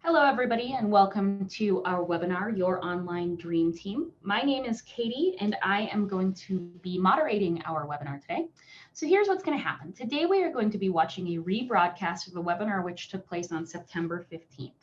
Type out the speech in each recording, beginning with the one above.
Hello, everybody, and welcome to our webinar, Your Online Dream Team. My name is Katie, and I am going to be moderating our webinar today. So here's what's going to happen. Today, we are going to be watching a rebroadcast of the webinar, which took place on September 15th.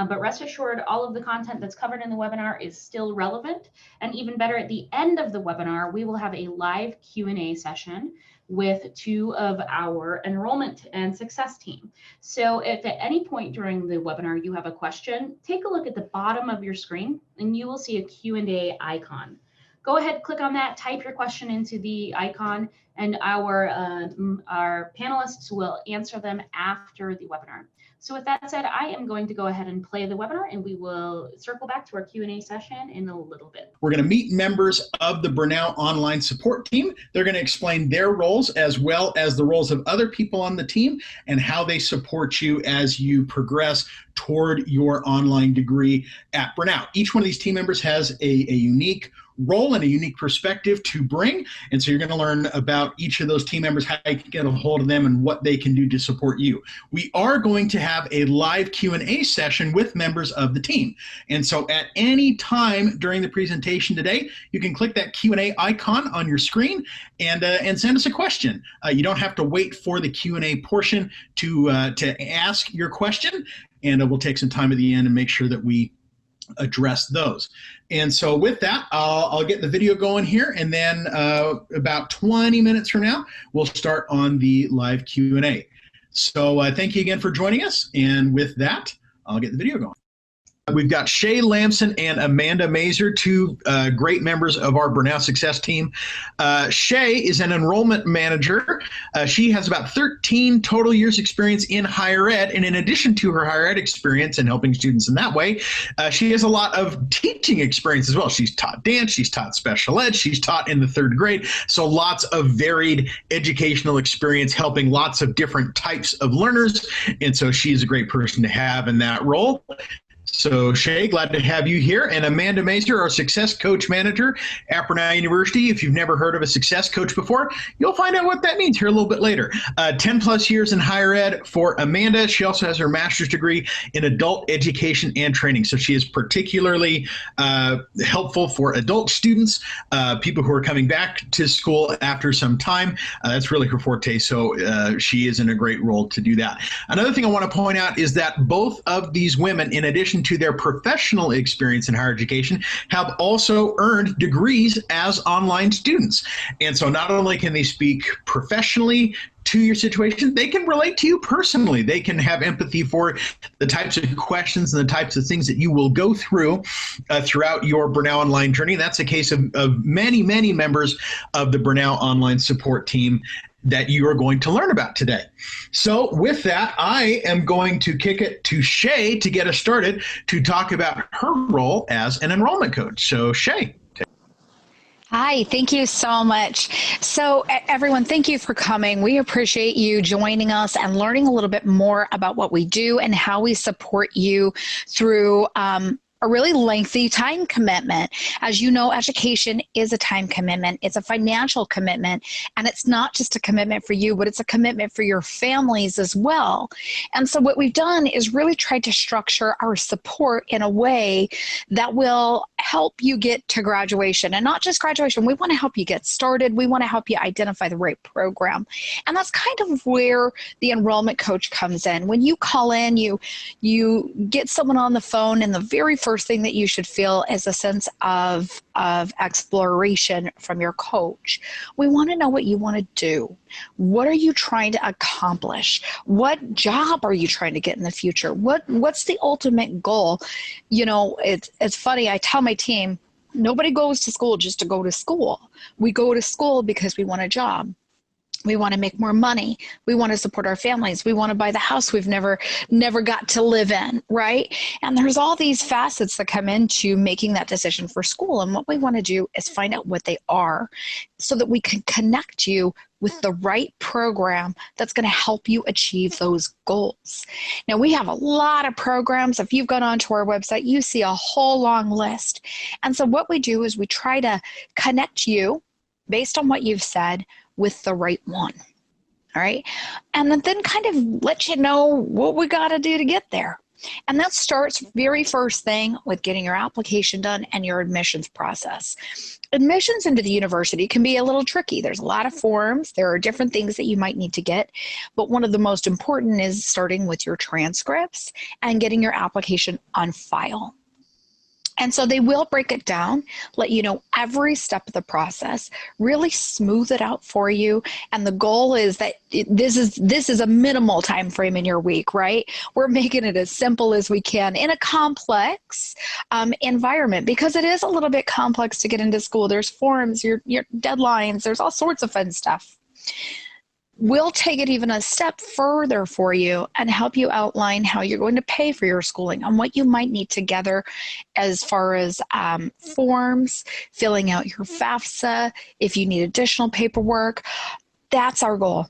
But rest assured, all of the content that's covered in the webinar is still relevant. And even better, at the end of the webinar, we will have a live Q&A session with two of our enrollment and success team. So if at any point during the webinar you have a question, take a look at the bottom of your screen and you will see a Q&A icon. Go ahead, click on that, type your question into the icon, and our panelists will answer them after the webinar. So with that said, I am going to go ahead and play the webinar, and we will circle back to our Q&A session in a little bit. We're going to meet members of the Brenau Online Support Team. They're going to explain their roles as well as the roles of other people on the team and how they support you as you progress toward your online degree at Brenau. Each one of these team members has a unique role and a unique perspective to bring, and so you're going to learn about each of those team members, how you can get a hold of them, and what they can do to support you. We are going to have a live Q&A session with members of the team, and so at any time during the presentation today, you can click that Q&A icon on your screen and send us a question. You don't have to wait for the Q&A portion to ask your question, and we'll take some time at the end and make sure that we address those. And so with that, I'll get the video going here, and then about 20 minutes from now, we'll start on the live Q&A. So thank you again for joining us, and with that, I'll get the video going. We've got Shay, Lambson, and Amanda Mazur, two great members of our Brenau Success Team. Shay is an enrollment manager. She has about 13 total years experience in higher ed, and in addition to her higher ed experience and helping students in that way, she has a lot of teaching experience as well. She's taught dance, she's taught special ed, she's taught in the 3rd grade, so lots of varied educational experience helping lots of different types of learners, and so she's a great person to have in that role. So Shay, glad to have you here. And Amanda Mazur, our Success Coach Manager at Brenau University. If you've never heard of a success coach before, you'll find out what that means here a little bit later. 10 plus years in higher ed for Amanda. She also has her master's degree in adult education and training. So she is particularly helpful for adult students, people who are coming back to school after some time. That's really her forte. So she is in a great role to do that. Another thing I want to point out is that both of these women, in addition to their professional experience in higher education, have also earned degrees as online students. And so not only can they speak professionally to your situation, they can relate to you personally. They can have empathy for the types of questions and the types of things that you will go through throughout your Brenau Online journey. That's the case of many, many members of the Brenau Online Support Team that you are going to learn about today. So with that, I am going to kick it to Shay to get us started to talk about her role as an enrollment coach. So Shay. Hi, thank you so much. So everyone, thank you for coming. We appreciate you joining us and learning a little bit more about what we do and how we support you through a really lengthy time commitment. As you know, education is a time commitment. It's a financial commitment, and it's not just a commitment for you, but it's a commitment for your families as well. And so what we've done is really tried to structure our support in a way that will help you get to graduation, and not just graduation. We want to help you get started. We want to help you identify the right program. And that's kind of where the enrollment coach comes in. When you call in, you get someone on the phone, and the very first thing that you should feel is a sense of exploration from your coach. We want to know what you want to do. What are you trying to accomplish? What job are you trying to get in the future? What's the ultimate goal? You know, it's funny. I tell my team, nobody goes to school just to go to school. We go to school because we want a job. We want to make more money. We want to support our families. We want to buy the house we've never got to live in, right? And there's all these facets that come into making that decision for school. And what we want to do is find out what they are so that we can connect you with the right program that's going to help you achieve those goals. Now, we have a lot of programs. If you've gone onto our website, you see a whole long list. And so what we do is we try to connect you based on what you've said with the right one. All right. And then kind of let you know what we got to do to get there. And that starts very first thing with getting your application done and your admissions process. Admissions into the university can be a little tricky. There's a lot of forms. There are different things that you might need to get, but one of the most important is starting with your transcripts and getting your application on file. And so they will break it down, let you know every step of the process, really smooth it out for you. And the goal is that this is a minimal time frame in your week, right? We're making it as simple as we can in a complex environment, because it is a little bit complex to get into school. There's forms, your deadlines, there's all sorts of fun stuff. We'll take it even a step further for you and help you outline how you're going to pay for your schooling and what you might need to gather as far as forms, filling out your FAFSA, if you need additional paperwork. That's our goal.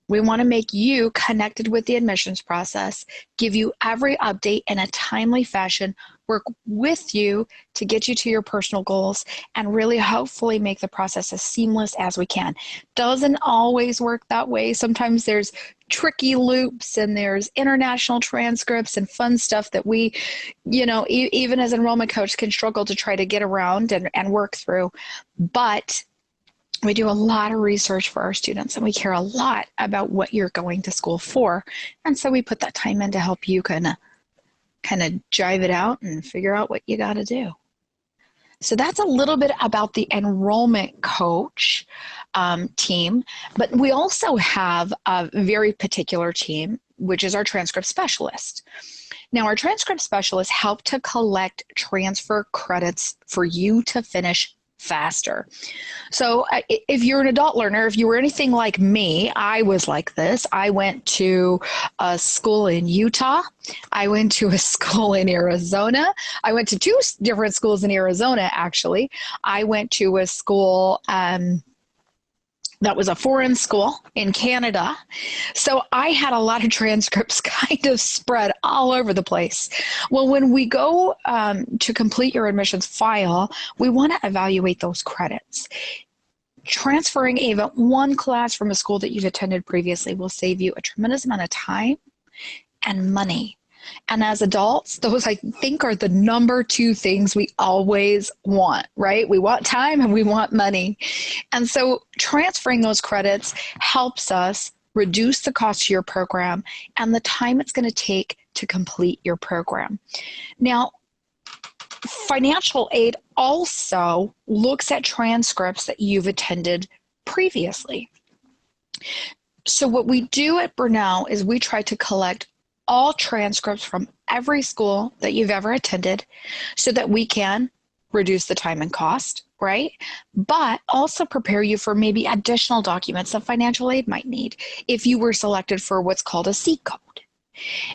We want to make you connected with the admissions process, give you every update in a timely fashion, work with you to get you to your personal goals, and really hopefully make the process as seamless as we can. Doesn't always work that way. Sometimes there's tricky loops and there's international transcripts and fun stuff that we, even as enrollment coach can struggle to try to get around and work through. But we do a lot of research for our students, and we care a lot about what you're going to school for. And so we put that time in to help you kind of jive it out and figure out what you got to do. So that's a little bit about the enrollment coach team. But we also have a very particular team, which is our transcript specialist. Now, our transcript specialists help to collect transfer credits for you to finish faster. So if you're an adult learner, if you were anything like me, I was like this. I went to a school in Utah. I went to a school in Arizona. I went to 2 different schools in Arizona, actually. I went to a school that was a foreign school in Canada. So I had a lot of transcripts kind of spread all over the place. Well, when we go to complete your admissions file, we want to evaluate those credits. Transferring even one class from a school that you've attended previously will save you a tremendous amount of time and money. And as adults, those I think are the number 2 things we always want, right? We want time and we want money. And so transferring those credits helps us reduce the cost of your program and the time it's going to take to complete your program. Now, financial aid also looks at transcripts that you've attended previously. So what we do at Brenau is we try to collect all transcripts from every school that you've ever attended so that we can reduce the time and cost, right? But also prepare you for maybe additional documents that financial aid might need if you were selected for what's called a C code.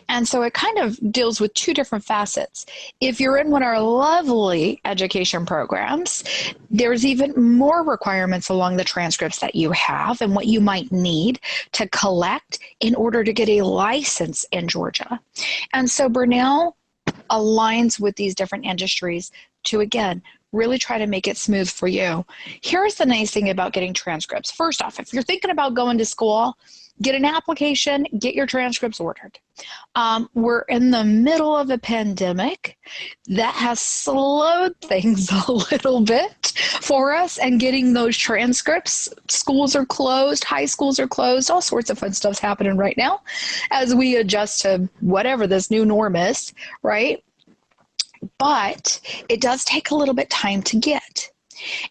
And so it kind of deals with 2 different facets. If you're in one of our lovely education programs, there's even more requirements along the transcripts that you have and what you might need to collect in order to get a license in Georgia. And so Brenau aligns with these different industries to, again, really try to make it smooth for you. Here's the nice thing about getting transcripts. First off, if you're thinking about going to school, get an application, get your transcripts ordered. We're in the middle of a pandemic that has slowed things a little bit for us and getting those transcripts. Schools are closed, high schools are closed, all sorts of fun stuff's happening right now as we adjust to whatever this new norm is, right? But it does take a little bit time to get.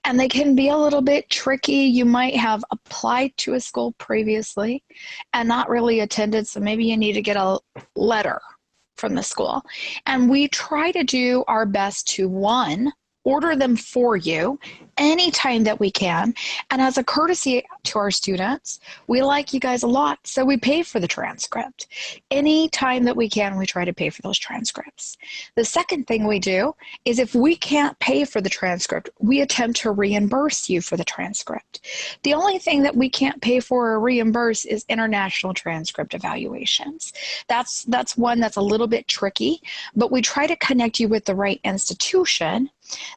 And they can be a little bit tricky. You might have applied to a school previously and not really attended, so maybe you need to get a letter from the school. And we try to do our best to, 1, order them for you anytime that we can. And as a courtesy to our students, we like you guys a lot, so we pay for the transcript. Anytime that we can, we try to pay for those transcripts. The second thing we do is if we can't pay for the transcript, we attempt to reimburse you for the transcript. The only thing that we can't pay for or reimburse is international transcript evaluations. That's one that's a little bit tricky, but we try to connect you with the right institution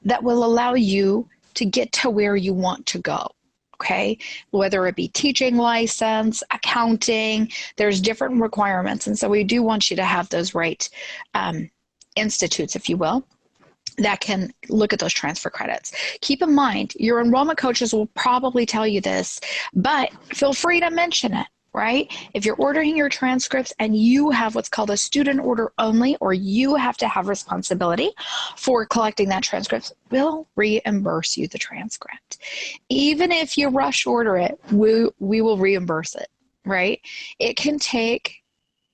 that will allow you to get to where you want to go. Okay, whether it be teaching license, accounting, there's different requirements. And so we do want you to have those right institutes, if you will, that can look at those transfer credits. Keep in mind, your enrollment coaches will probably tell you this, but feel free to mention it, right? If you're ordering your transcripts and you have what's called a student order only, or you have to have responsibility for collecting that transcript, we'll reimburse you the transcript. Even if you rush order it, we will reimburse it, right? It can take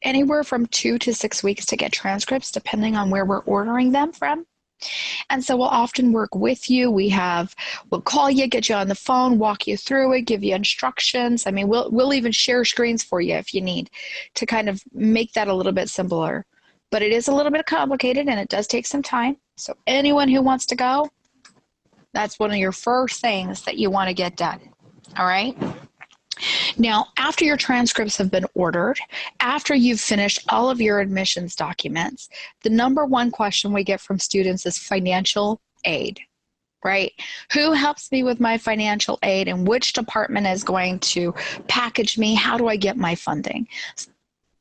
anywhere from 2 to 6 weeks to get transcripts, depending on where we're ordering them from. And so we'll often work with you. We'll call you, get you on the phone, walk you through it, give you instructions. I mean, we'll even share screens for you if you need to kind of make that a little bit simpler. But it is a little bit complicated and it does take some time. So anyone who wants to go, that's one of your first things that you want to get done. All right. Now, after your transcripts have been ordered, after you've finished all of your admissions documents, the number one question we get from students is financial aid, right? Who helps me with my financial aid and which department is going to package me? How do I get my funding?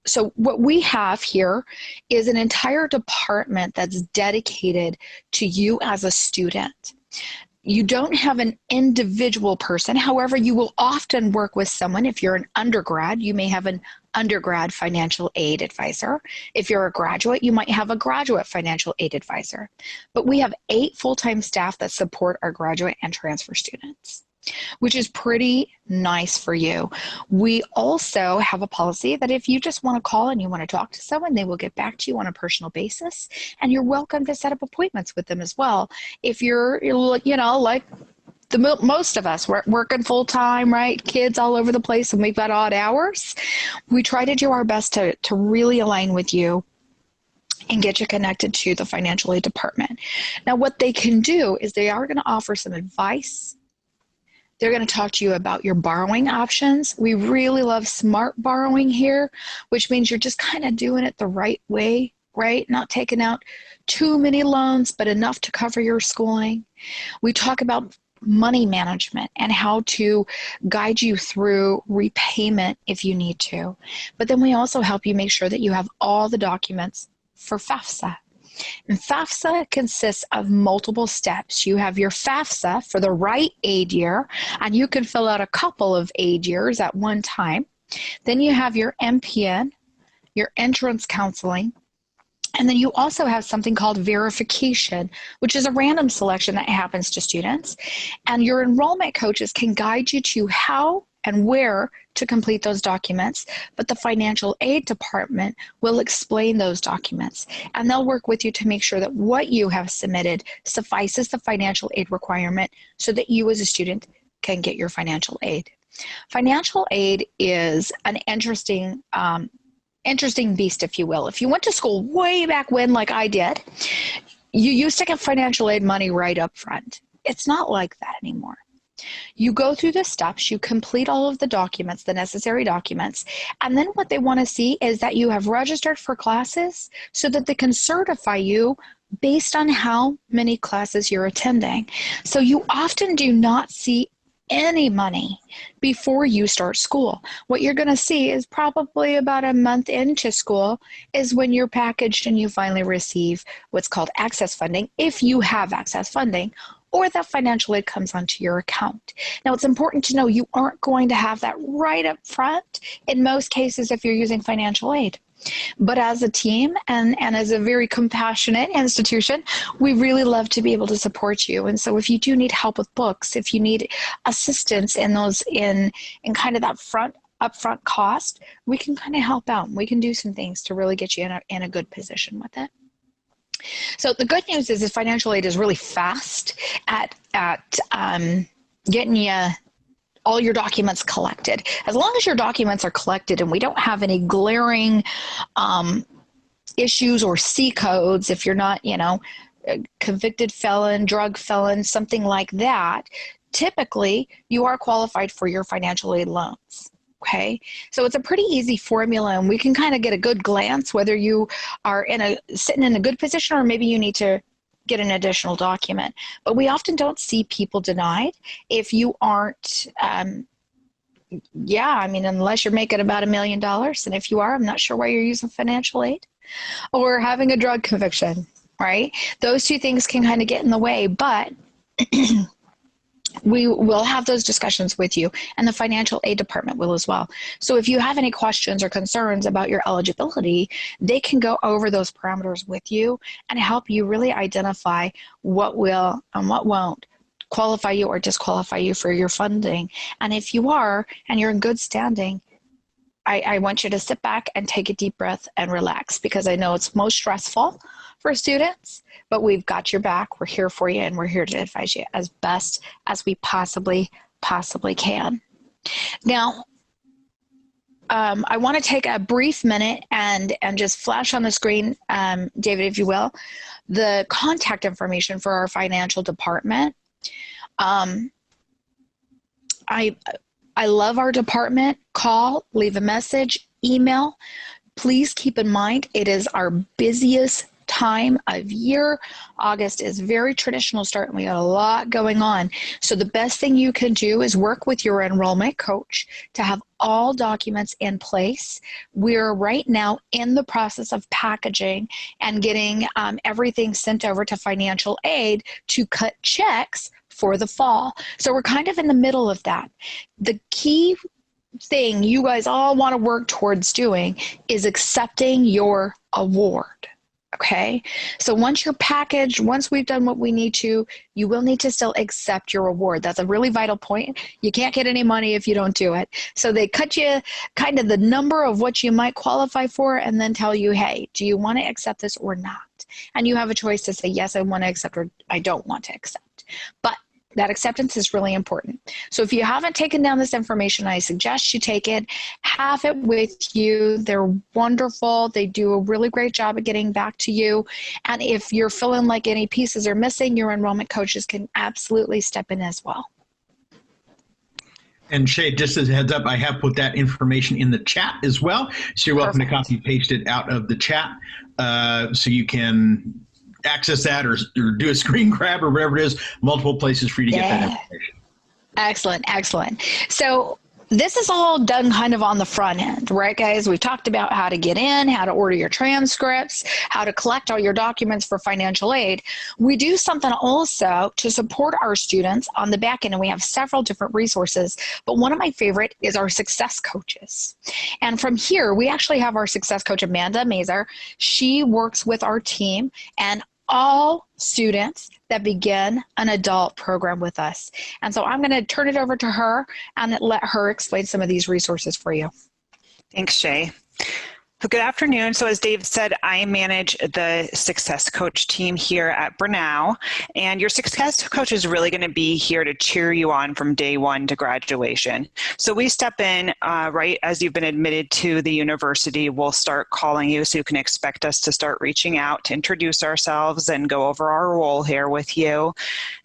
So what we have here is an entire department that's dedicated to you as a student. You don't have an individual person. However, you will often work with someone. If you're an undergrad, you may have an undergrad financial aid advisor. If you're a graduate, you might have a graduate financial aid advisor. But we have 8 full-time staff that support our graduate and transfer students, which is pretty nice for you. We also have a policy that if you just want to call and you want to talk to someone, they will get back to you on a personal basis, and you're welcome to set up appointments with them as well. If you're, like most of us, we're working full time, right? Kids all over the place, and we've got odd hours. We try to do our best to really align with you and get you connected to the financial aid department. Now, what they can do is they are going to offer some advice. They're going to talk to you about your borrowing options. We really love smart borrowing here, which means you're just kind of doing it the right way, right? Not taking out too many loans, but enough to cover your schooling. We talk about money management and how to guide you through repayment if you need to. But then we also help you make sure that you have all the documents for FAFSA. And FAFSA consists of multiple steps. You have your FAFSA for the right aid year, and you can fill out a couple of aid years at one time. Then you have your MPN, your entrance counseling, and then you also have something called verification, which is a random selection that happens to students. And your enrollment coaches can guide you to how and where to complete those documents, but the financial aid department will explain those documents, and they'll work with you to make sure that what you have submitted suffices the financial aid requirement so that you as a student can get your financial aid. Financial aid is an interesting beast, if you will. If you went to school way back when, like I did, you used to get financial aid money right up front. It's not like that anymore. You go through the steps, you complete all of the documents, the necessary documents, and then what they want to see is that you have registered for classes so that they can certify you based on how many classes you're attending. So you often do not see any money before you start school. What you're going to see is probably about a month into school is when you're packaged and you finally receive what's called access funding, if you have access funding, or that financial aid comes onto your account. Now, it's important to know you aren't going to have that right up front in most cases if you're using financial aid. But as a team and as a very compassionate institution, we really love to be able to support you. And so if you do need help with books, if you need assistance in those in kind of that upfront cost, we can kind of help out. We can do some things to really get you in a good position with it. So the good news is financial aid is really fast at getting you all your documents collected. As long as your documents are collected and we don't have any glaring issues or C codes, if you're not, a convicted felon, drug felon, something like that, typically you are qualified for your financial aid loans. Okay, so it's a pretty easy formula, and we can kind of get a good glance whether you are sitting in a good position or maybe you need to get an additional document. But we often don't see people denied if you aren't, unless you're making about $1 million. And if you are, I'm not sure why you're using financial aid or having a drug conviction, right? Those two things can kind of get in the way, but we will have those discussions with you, and the financial aid department will as well. So if you have any questions or concerns about your eligibility, they can go over those parameters with you and help you really identify what will and what won't qualify you or disqualify you for your funding. And if you are, and you're in good standing, I want you to sit back and take a deep breath and relax, because I know it's most stressful for students, but we've got your back. We're here for you, and we're here to advise you as best as we possibly can. Now, I want to take a brief minute and just flash on the screen, David, if you will, the contact information for our financial department. I love our department. Call, leave a message, email. Please keep in mind, it is our busiest time of year. August is very traditional start, and we got a lot going on. So the best thing you can do is work with your enrollment coach to have all documents in place. We're right now in the process of packaging and getting everything sent over to financial aid to cut checks for the fall. So we're kind of in the middle of that. The key thing you guys all want to work towards doing is accepting your award. Okay, so once you're packaged, once we've done what we need to, you will need to still accept your award. That's a really vital point. You can't get any money if you don't do it. So they cut you kind of the number of what you might qualify for, and then tell you, hey, do you want to accept this or not? And you have a choice to say, yes, I want to accept, or I don't want to accept. But that acceptance is really important. So if you haven't taken down this information, I suggest you take it, have it with you. They're wonderful. They do a really great job at getting back to you. And if you're feeling like any pieces are missing, your enrollment coaches can absolutely step in as well. And Shay, just as a heads up, I have put that information in the chat as well. So you're welcome to copy and paste it out of the chat so you can access that or do a screen grab or whatever it is, multiple places for you to get that information. Excellent, excellent. So this is all done kind of on the front end, right, guys? We've talked about how to get in, how to order your transcripts, how to collect all your documents for financial aid. We do something also to support our students on the back end, and we have several different resources, but one of my favorite is our success coaches. And from here, we actually have our success coach, Amanda Mazur. She works with our team and all students that begin an adult program with us. And so I'm going to turn it over to her and let her explain some of these resources for you. Thanks, Shay. So good afternoon. So as Dave said, I manage the Success Coach team here at Brenau, and your Success Coach is really going to be here to cheer you on from day one to graduation. So we step in right as you've been admitted to the university. We'll start calling you, so you can expect us to start reaching out to introduce ourselves and go over our role here with you.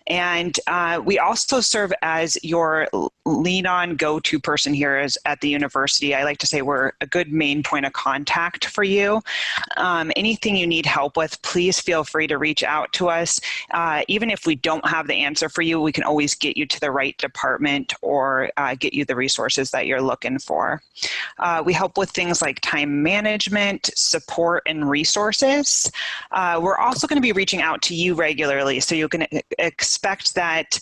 And we also serve as your lean-on go-to person here at the university. I like to say we're a good main point of contact for you. Anything you need help with, please feel free to reach out to us. Even if we don't have the answer for you, we can always get you to the right department or get you the resources that you're looking for. We help with things like time management, support, and resources. We're also going to be reaching out to you regularly, so you can expect that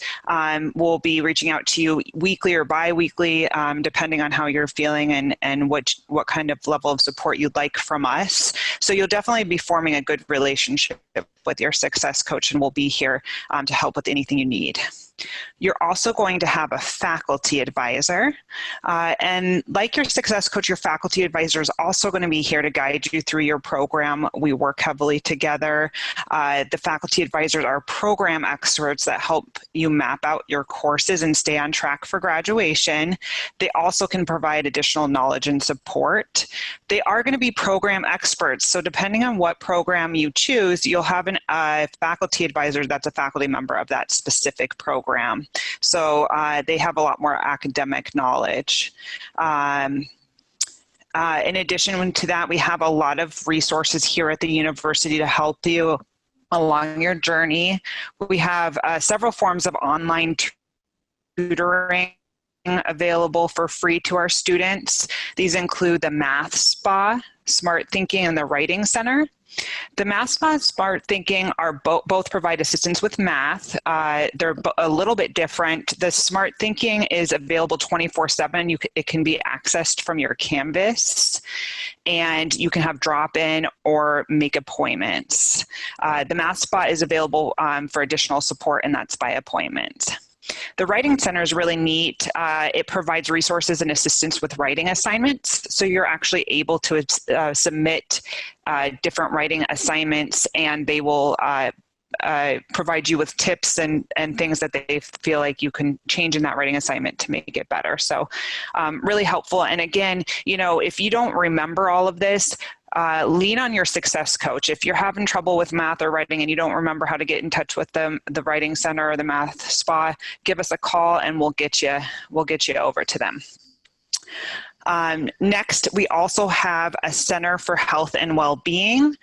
we'll be reaching out to you weekly or bi-weekly, depending on how you're feeling and what kind of level of support you'd like from us. So you'll definitely be forming a good relationship with your success coach, and we'll be here to help with anything you need. You're also going to have a faculty advisor. And like your success coach, your faculty advisor is also going to be here to guide you through your program. We work heavily together. The faculty advisors are program experts that help you map out your courses and stay on track for graduation. They also can provide additional knowledge and support. They are going to be program experts. So depending on what program you choose, you'll have a faculty advisor that's a faculty member of that specific program. So they have a lot more academic knowledge. In addition to that, we have a lot of resources here at the university to help you along your journey. We have several forms of online tutoring available for free to our students. These include the Math Spa, Smart Thinking, and the Writing Center. The Math Spa and Smart Thinking are both provide assistance with math. They're a little bit different. The Smart Thinking is available 24/7. It can be accessed from your Canvas, and you can have drop-in or make appointments. The Math Spa is available for additional support, and that's by appointment. The Writing Center is really neat. It provides resources and assistance with writing assignments. So you're actually able to submit different writing assignments, and they will provide you with tips and things that they feel like you can change in that writing assignment to make it better. So really helpful. And again, if you don't remember all of this, lean on your success coach. If you're having trouble with math or writing and you don't remember how to get in touch with the Writing Center or the Math Spa, give us a call and we'll get you over to them. Next, we also have a Center for Health and Well-Being.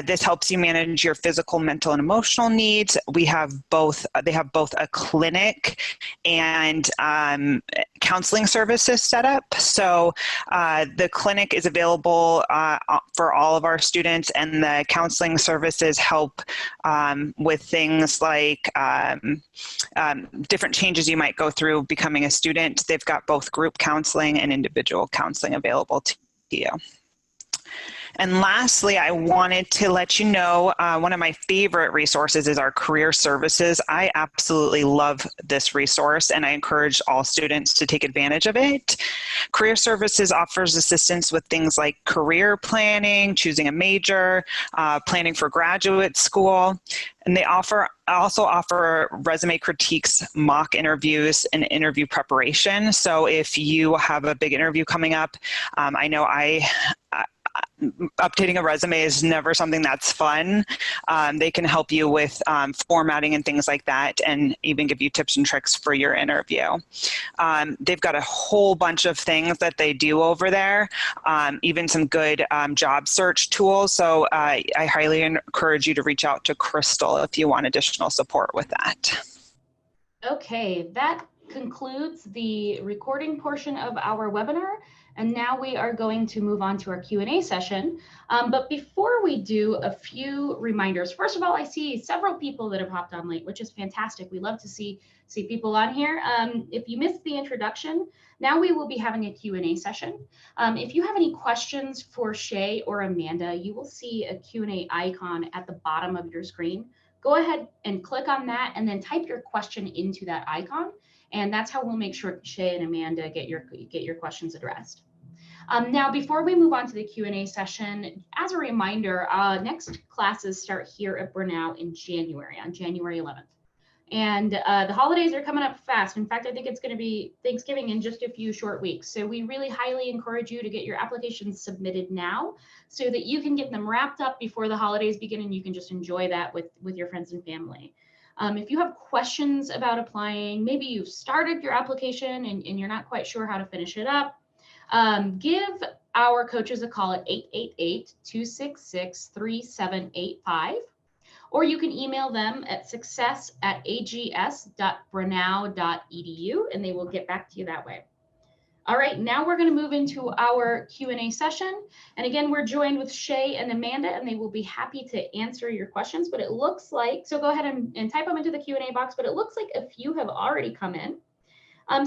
This helps you manage your physical, mental, and emotional needs. They have both a clinic and counseling services set up. So the clinic is available for all of our students, and the counseling services help with things like different changes you might go through becoming a student. They've got both group counseling and individual counseling available to you. And lastly, I wanted to let you know, one of my favorite resources is our career services. I absolutely love this resource, and I encourage all students to take advantage of it. Career services offers assistance with things like career planning, choosing a major, planning for graduate school. And they also offer resume critiques, mock interviews, and interview preparation. So if you have a big interview coming up, I know updating a resume is never something that's fun. They can help you with formatting and things like that, and even give you tips and tricks for your interview. They've got a whole bunch of things that they do over there, even some good job search tools. So I highly encourage you to reach out to Crystal if you want additional support with that. Okay, that concludes the recording portion of our webinar. And now we are going to move on to our Q&A session. But before we do, a few reminders. First of all, I see several people that have hopped on late, which is fantastic. We love to see people on here. If you missed the introduction, now we will be having a Q&A session. If you have any questions for Shay or Amanda, you will see a Q&A icon at the bottom of your screen. Go ahead and click on that and then type your question into that icon. And that's how we'll make sure Shay and Amanda get your questions addressed. Now, before we move on to the Q&A session, as a reminder, next classes start here at Brenau in January, on January 11th. And the holidays are coming up fast. In fact, I think it's going to be Thanksgiving in just a few short weeks. So we really highly encourage you to get your applications submitted now so that you can get them wrapped up before the holidays begin, and you can just enjoy that with your friends and family. If you have questions about applying, maybe you've started your application and you're not quite sure how to finish it up, give our coaches a call at 888-266-3785, or you can email them at success@ags.brenau.edu, and they will get back to you that way. All right, now we're going to move into our Q&A session. And again, we're joined with Shay and Amanda, and they will be happy to answer your questions. But it looks like, so go ahead and type them into the Q&A box, but it looks like a few have already come in.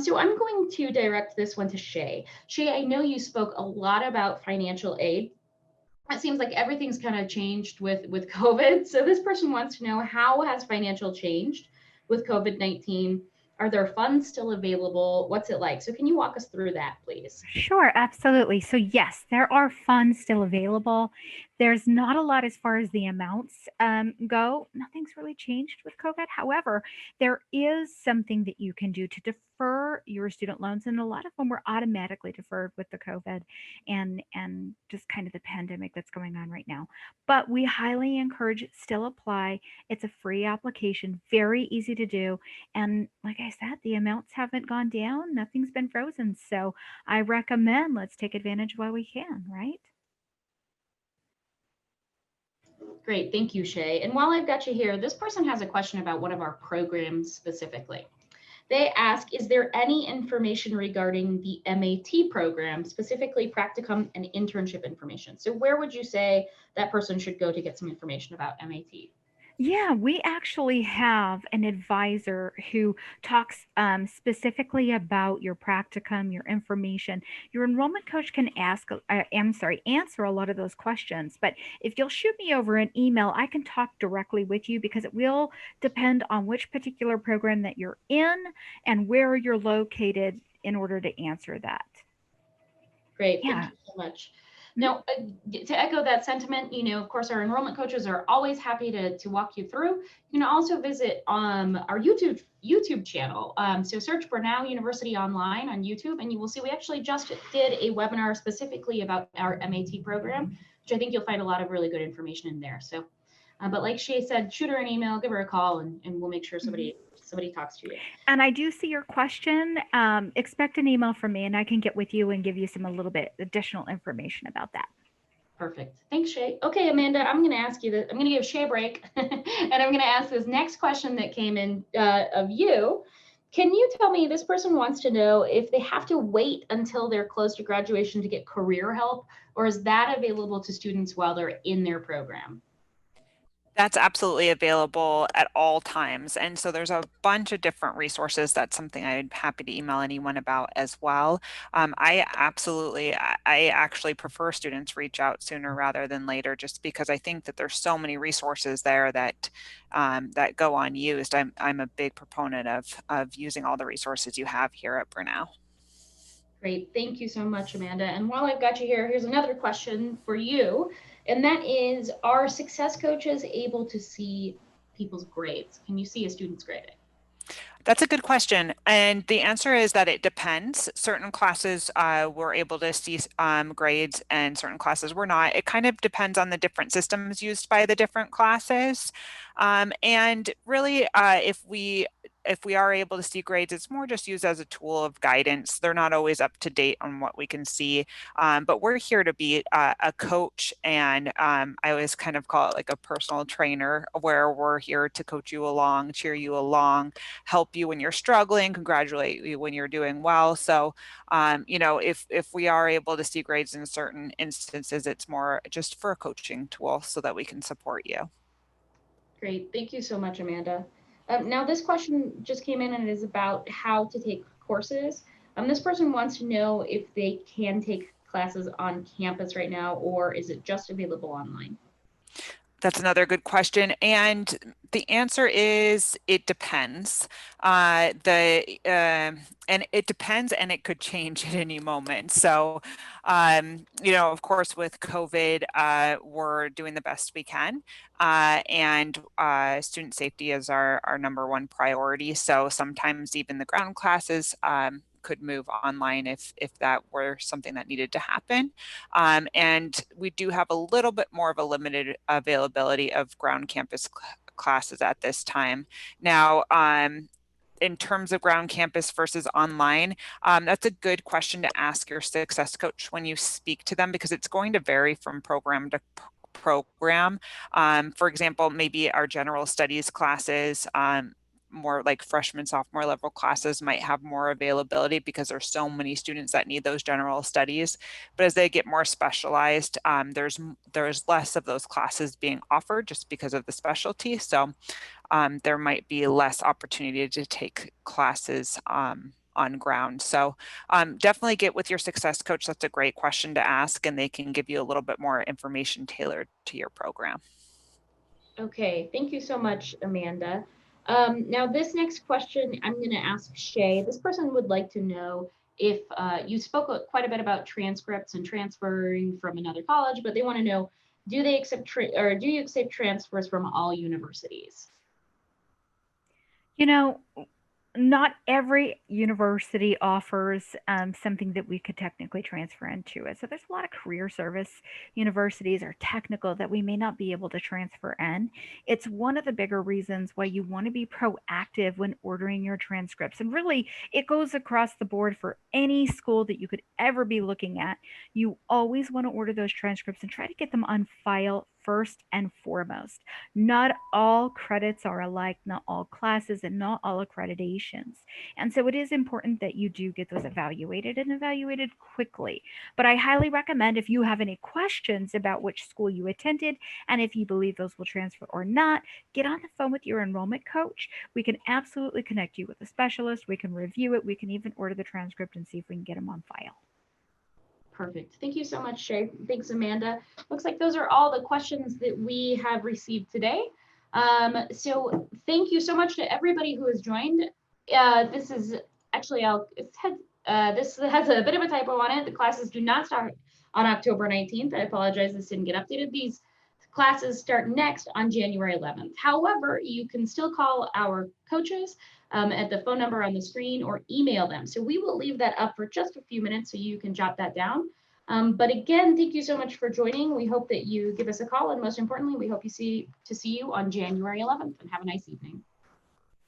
So I'm going to direct this one to Shay. Shay, I know you spoke a lot about financial aid. It seems like everything's kind of changed with COVID. So this person wants to know, how has financial changed with COVID-19? Are there funds still available? What's it like? So can you walk us through that, please? Sure, absolutely. So yes, there are funds still available. There's not a lot as far as the amounts go. Nothing's really changed with COVID. However, there is something that you can do to defer your student loans, and a lot of them were automatically deferred with the COVID and just kind of the pandemic that's going on right now. But we highly encourage still apply. It's a free application, very easy to do. And like I said, the amounts haven't gone down. Nothing's been frozen. So I recommend let's take advantage while we can, right? Great, thank you, Shay. And while I've got you here, this person has a question about one of our programs specifically. They ask, is there any information regarding the MAT program, specifically practicum and internship information? So where would you say that person should go to get some information about MAT? Yeah, we actually have an advisor who talks specifically about your practicum, your information. Your enrollment coach can answer a lot of those questions. But if you'll shoot me over an email, I can talk directly with you because it will depend on which particular program that you're in and where you're located in order to answer that. Great, Yeah. thank you so much. Now, to echo that sentiment, of course, our enrollment coaches are always happy to walk you through. You can also visit our YouTube channel. So search Brenau University online on YouTube, and you will see we actually just did a webinar specifically about our MAT program, which I think you'll find a lot of really good information in there. So, but like Shay said, shoot her an email, give her a call, and we'll make sure somebody talks to you. And I do see your question. Expect an email from me and I can get with you and give you a little bit additional information about that. Perfect. Thanks, Shay. Okay, Amanda, I'm going to ask you this. I'm going to give Shay a break and I'm going to ask this next question that came in of you. Can you tell me, this person wants to know if they have to wait until they're close to graduation to get career help, or is that available to students while they're in their program? That's absolutely available at all times. And so there's a bunch of different resources. That's something I'd happy to email anyone about as well. I actually prefer students reach out sooner rather than later, just because I think that there's so many resources there that that go unused. I'm a big proponent of using all the resources you have here at Brenau. Great, thank you so much, Amanda. And while I've got you here, here's another question for you. And that is, are success coaches able to see people's grades? Can you see a student's grading? That's a good question. And the answer is that it depends. Certain classes were able to see grades and certain classes were not. It kind of depends on the different systems used by the different classes. And really, if we are able to see grades, it's more just used as a tool of guidance. They're not always up to date on what we can see, but we're here to be a coach, and I always kind of call it like a personal trainer, where we're here to coach you along, cheer you along, help you when you're struggling, congratulate you when you're doing well. So, if we are able to see grades in certain instances, it's more just for a coaching tool so that we can support you. Great, thank you so much, Amanda. Now this question just came in and it is about how to take courses. This person wants to know if they can take classes on campus right now, or is it just available online? That's another good question. And the answer is it depends. And it depends, and it could change at any moment. So, of course, with COVID, we're doing the best we can. And student safety is our number one priority. So sometimes even the ground classes could move online if that were something that needed to happen. And we do have a little bit more of a limited availability of ground campus classes at this time. Now, in terms of ground campus versus online, that's a good question to ask your success coach when you speak to them, because it's going to vary from program to program. For example, maybe our general studies classes, more like freshman, sophomore level classes might have more availability because there's so many students that need those general studies. But as they get more specialized, there's less of those classes being offered just because of the specialty. So there might be less opportunity to take classes on ground. So definitely get with your success coach. That's a great question to ask, and they can give you a little bit more information tailored to your program. Okay, thank you so much, Amanda. Now this next question I'm going to ask Shay. This person would like to know if you spoke quite a bit about transcripts and transferring from another college, but they want to know, do they accept do you accept transfers from all universities? Not every university offers something that we could technically transfer into it. So there's a lot of career service universities or technical that we may not be able to transfer in. It's one of the bigger reasons why you want to be proactive when ordering your transcripts. And really, it goes across the board for any school that you could ever be looking at. You always want to order those transcripts and try to get them on file first and foremost. Not all credits are alike, not all classes, and not all accreditations. And so it is important that you do get those evaluated and evaluated quickly. But I highly recommend, if you have any questions about which school you attended and if you believe those will transfer or not, get on the phone with your enrollment coach. We can absolutely connect you with a specialist. We can review it. We can even order the transcript and see if we can get them on file. Perfect. Thank you so much, Shay. Thanks, Amanda. Looks like those are all the questions that we have received today. So thank you so much to everybody who has joined. This is actually, this has a bit of a typo on it. The classes do not start on October 19th. I apologize, this didn't get updated. These classes start next on January 11th. However, you can still call our coaches at the phone number on the screen or email them. So we will leave that up for just a few minutes so you can jot that down. But again, thank you so much for joining. We hope that you give us a call, and most importantly, we hope to see you on January 11th, and have a nice evening.